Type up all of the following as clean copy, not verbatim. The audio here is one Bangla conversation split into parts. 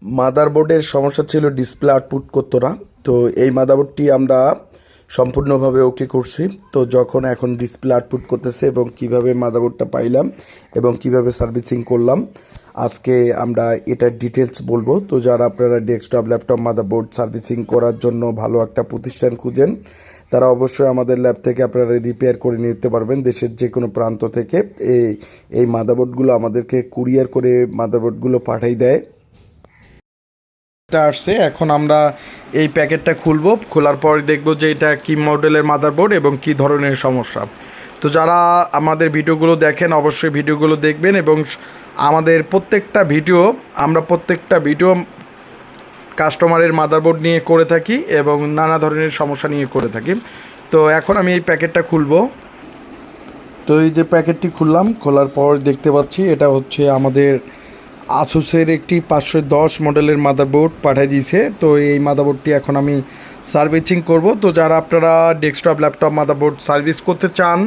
মাদারবোর্ডের সমস্যা ছিল, ডিসপ্লে আউটপুট করতো না। তো এই মাদারবোর্ডটি আমরা সম্পূর্ণভাবে ওকে করছি। তো যখন এখন ডিসপ্লে আউটপুট করতেছে এবং কিভাবে মাদারবোর্ডটা পাইলাম এবং কিভাবে সার্ভিসিং করলাম, আজকে আমরা এটার ডিটেলস বলবো। তো যারা আপনারা ডেস্কটপ ল্যাপটপ মাদারবোর্ড সার্ভিসিং করার জন্য ভালো একটা প্রতিষ্ঠান খুঁজেন, তারা অবশ্যই আমাদের ল্যাব থেকে আপনারা রিপেয়ার করে নিতে পারবেন দেশের যে কোনো প্রান্ত থেকে। এই এই মাদারবোর্ডগুলো আমাদেরকে কুরিয়ার করে মাদারবোর্ডগুলো পাঠিয়ে দেয়। এটা আসছে, এখন আমরা এই প্যাকেটটা খুলবো, খোলার পর দেখবো যে এটা কি মডেলের মাদারবোর্ড এবং কি ধরনের সমস্যা। তো যারা আমাদের ভিডিওগুলো দেখেন অবশ্যই ভিডিওগুলো দেখবেন এবং আমাদের প্রত্যেকটা ভিডিও কাস্টমারের মাদারবোর্ড নিয়ে করে থাকি এবং নানা ধরনের সমস্যা নিয়ে করে থাকি। তো এখন আমি এই প্যাকেটটা খুলবো। তো এই যে প্যাকেটটি খুললাম, খোলার পর দেখতে পাচ্ছি এটা হচ্ছে আমাদের আসুসের একটি 510 মডেলের মাদারবোর্ড পাঠিয়ে দিয়েছে। তো এই মাদারবোর্ডটি এখন আমি সার্ভিসিং করব। তো যারা আপনারা ডেস্কটপ ল্যাপটপ মাদারবোর্ড সার্ভিস করতে চান,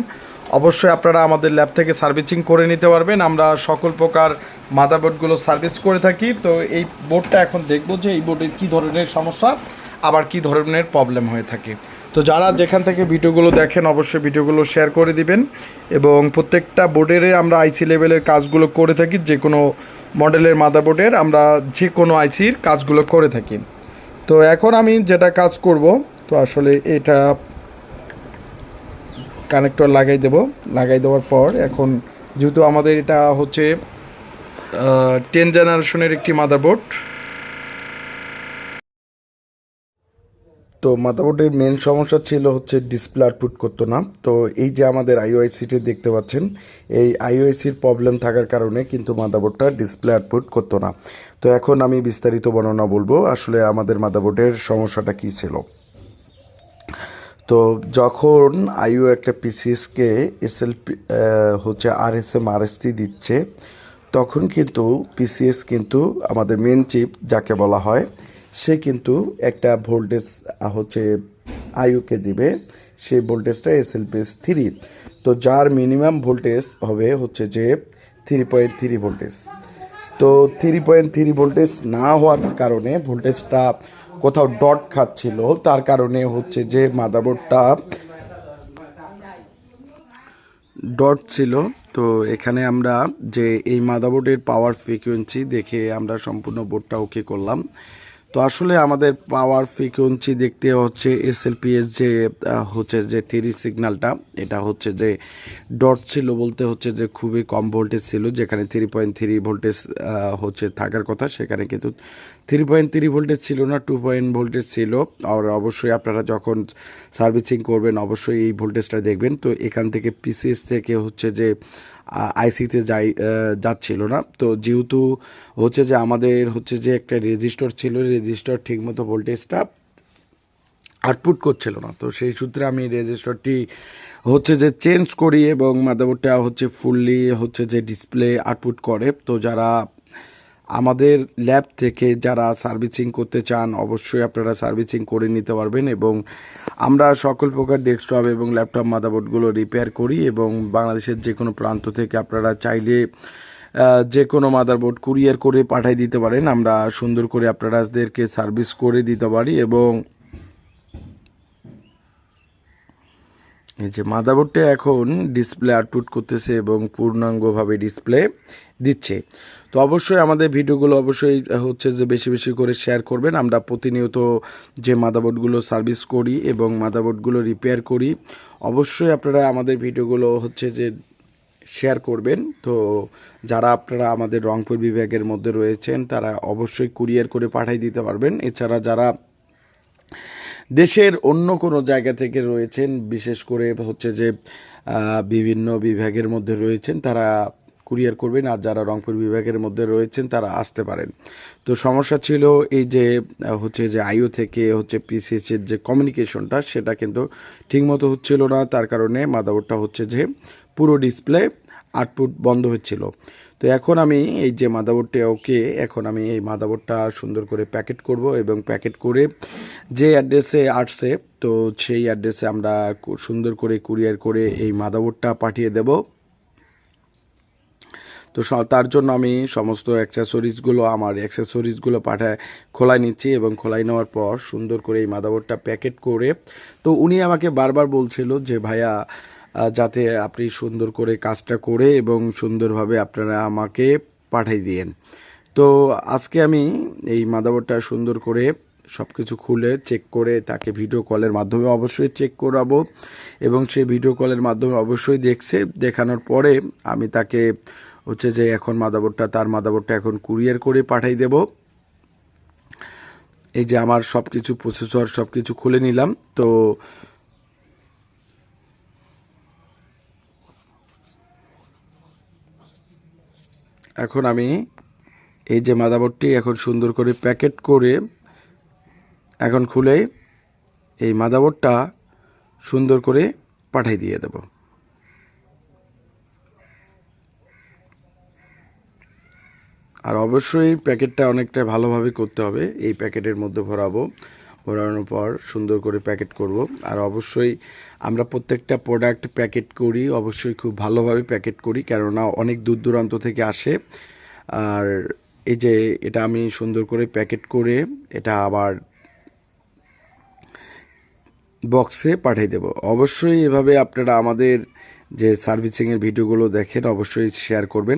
অবশ্যই আপনারা আমাদের ল্যাব থেকে সার্ভিসিং করে নিতে পারবেন। আমরা সকল প্রকার মাদারবোর্ডগুলো সার্ভিস করে থাকি। তো এই বোর্ডটা এখন দেখব যে এই বোর্ডের কী ধরনের সমস্যা, আবার কী ধরনের প্রবলেম হয়ে থাকে। তো যারা যেখান থেকে ভিডিওগুলো দেখেন অবশ্যই ভিডিওগুলো শেয়ার করে দিবেন এবং প্রত্যেকটা বোর্ডের আমরা আইসি লেভেলের কাজগুলো করে থাকি। যে কোনো মডেলের মাদারবোর্ডের আমরা যে কোনো আইসির কাজগুলো করে থাকি। তো এখন আমি যেটা কাজ করব, তো আসলে এটা কানেক্টর লাগাই দেওয়ার পর এখন যেহেতু আমাদের এটা হচ্ছে 10 জেনারেশনের একটি মাদারবোর্ড, তো মাদারবোর্ডের মেন সমস্যা ছিল হচ্ছে ডিসপ্লে আউটপুট করতো না। তো এই যে আমাদের আইওআইসিটি দেখতে পাচ্ছেন, এই আইওআইসির প্রবলেম থাকার কারণে কিন্তু মাদারবোর্ডটা ডিসপ্লে আউটপুট করতো না। তো এখন আমি বিস্তারিত বর্ণনা বলবো আসলে আমাদের মাদারবোর্ডের সমস্যাটা কী ছিল। তো যখন আইও একটা পিসিএসকে এসএলপি হচ্ছে আরএসএম আরএসসি দিচ্ছে, তখন কিন্তু পিসিএস কিন্তু আমাদের মেন চিপ যাকে বলা হয়, সে কিন্তু একটা ভোল্টেজ হচ্ছে আইওকে দিবে। সেই ভোল্টেজটা এসএলপিএস 3। তো যার মিনিমাম ভোল্টেজ হবে হচ্ছে যে 3.3 ভোল্টেজ। তো 3.3 ভোল্টেজ না হওয়ার কারণে ভোল্টেজটা কোথাও ডট খাচ্ছিল, তার কারণে হচ্ছে যে মাদারবোর্ডটা ডট ছিল। তো এখানে আমরা যে এই মাদারবোর্ডের পাওয়ার ফ্রিকোয়েন্সি দেখে আমরা সম্পূর্ণ বোর্ডটা ওকে করলাম। তো আসলে আমাদের পাওয়ার ফ্রিকোয়েন্সি দেখতে হচ্ছে এসএলপিএস যে হচ্ছে যে 3 সিগন্যালটা, এটা হচ্ছে যে ডট ছিল বলতে হচ্ছে যে খুবই কম ভোল্টেজ ছিল। যেখানে 3.3 ভোল্টেজ হচ্ছে থাকার কথা, সেখানে কিন্তু 3.3 ভোল্টেজ ছিল না, 2 ভোল্টেজ ছিল। আর অবশ্যই আপনারা যখন সার্ভিসিং করবেন অবশ্যই এই ভোল্টেজটা দেখবেন। তো এখান থেকে পিসিএস থেকে হচ্ছে যে আইসিতে যাচ্ছিল না। তো যেহেতু হচ্ছে যে আমাদের হচ্ছে যে একটা রেজিস্টর ছিল, রেজিস্টর ঠিকমতো ভোল্টেজটা আউটপুট করছিল না। তো সেই সূত্রে আমি রেজিস্টরটি হচ্ছে যে চেঞ্জ করি এবং মাদারবোর্ডটা হচ্ছে ফুললি হচ্ছে যে ডিসপ্লে আউটপুট করে। তো যারা আমাদের ল্যাব থেকে যারা সার্ভিসিং করতে চান অবশ্যই আপনারা সার্ভিসিং করে নিতে পারবেন এবং আমরা সকল প্রকার ডেস্কটপ এবং ল্যাপটপ মাদারবোর্ডগুলো রিপেয়ার করি এবং বাংলাদেশের যে কোনো প্রান্ত থেকে আপনারা চাইলে যে কোনো মাদারবোর্ড কুরিয়ার করে পাঠিয়ে দিতে পারেন। আমরা সুন্দর করে আপনাদেরকে সার্ভিস করে দিতে পারি এবং এই যে মাদারবোর্ডটা এখন ডিসপ্লে আউটপুট করতেছে এবং পূর্ণাঙ্গভাবে ডিসপ্লে দিচ্ছে। তো অবশ্যই আমাদের ভিডিওগুলো অবশ্যই হচ্ছে যে বেশি বেশি করে শেয়ার করবেন। আমরা প্রতিনিয়ত যে মাদারবোর্ডগুলো সার্ভিস করি এবং মাদারবোর্ডগুলো রিপেয়ার করি, অবশ্যই আপনারা আমাদের ভিডিওগুলো হচ্ছে যে শেয়ার করবেন। তো যারা আপনারা আমাদের রংপুর বিভাগের মধ্যে রয়েছেন তারা অবশ্যই কুরিয়ার করে পাঠিয়ে দিতে পারবেন। এছাড়া যারা দেশের অন্য কোনো জায়গা থেকে রয়েছেন, বিশেষ করে হচ্ছে যে বিভিন্ন বিভাগের মধ্যে রয়েছেন, তারা কুরিয়ার করবেন। আর যারা রংপুর বিভাগের মধ্যে রয়েছেন তারা আসতে পারেন। তো সমস্যা ছিল এই যে হচ্ছে যে আইও থেকে হচ্ছে পিসিএসের যে কমিউনিকেশনটা সেটা কিন্তু ঠিকমতো হচ্ছিল না, তার কারণে মাদারবোর্ডটা হচ্ছে যে পুরো ডিসপ্লে আউটপুট বন্ধ হচ্ছিল। তো এখন আমি এই যে মাদারবোর্ডটা ওকে, এখন আমি এই মাদারবোর্ডটা সুন্দর করে প্যাকেট করব এবং প্যাকেট করে যে অ্যাড্রেসে আসছে তো সেই অ্যাড্রেসে আমরা সুন্দর করে কুরিয়ার করে এই মাদারবোর্ডটা পাঠিয়ে দেব। তো তার জন্য আমি সমস্ত আমার অ্যাক্সেসরিজগুলো খোলাই নিচ্ছি, এবং খোলাই নেওয়ার পর সুন্দর করে এই মাদারবোর্ডটা প্যাকেট করে, তো উনি আমাকে বারবার বলছিল যে ভাইয়া যাতে আপনি সুন্দর করে কাজটা করে এবং সুন্দরভাবে আপনারা আমাকে পাঠিয়ে দিয়েন। তো আজকে আমি এই মাদারবোর্ডটা সুন্দর করে সব কিছু খুলে চেক করে তাকে ভিডিও কলের মাধ্যমে অবশ্যই চেক করাবো, এবং সে ভিডিও কলের মাধ্যমে অবশ্যই দেখানোর পরে আমি তাকে হচ্ছে যে এখন তার মাদারবোর্ডটা এখন কুরিয়ার করে পাঠিয়ে দেব। এই যে আমার সব কিছু প্রসেসর সব কিছু খুলে নিলাম। তো এখন আমি এই যে মাদারবোর্ডটি এখন সুন্দর করে প্যাকেট করে এখন খুলে এই মাদারবোর্ডটা সুন্দর করে পাঠিয়ে দিয়ে দেব। আর অবশ্যই প্যাকেটটা অনেকটা ভালোভাবে করতে হবে। এই প্যাকেটের মধ্যে ভরানোর পর সুন্দর করে প্যাকেট করব। আর অবশ্যই আমরা প্রত্যেকটা প্রোডাক্ট প্যাকেট করি অবশ্যই খুব ভালোভাবে প্যাকেট করি, কেননা অনেক দূর দূরান্ত থেকে আসে। আর এই যে এটা আমি সুন্দর করে প্যাকেট করে এটা আবার বক্সে পাঠিয়ে দেব। অবশ্যই এভাবে আপনারা আমাদের যে সার্ভিসিংয়ের ভিডিওগুলো দেখেন অবশ্যই শেয়ার করবেন।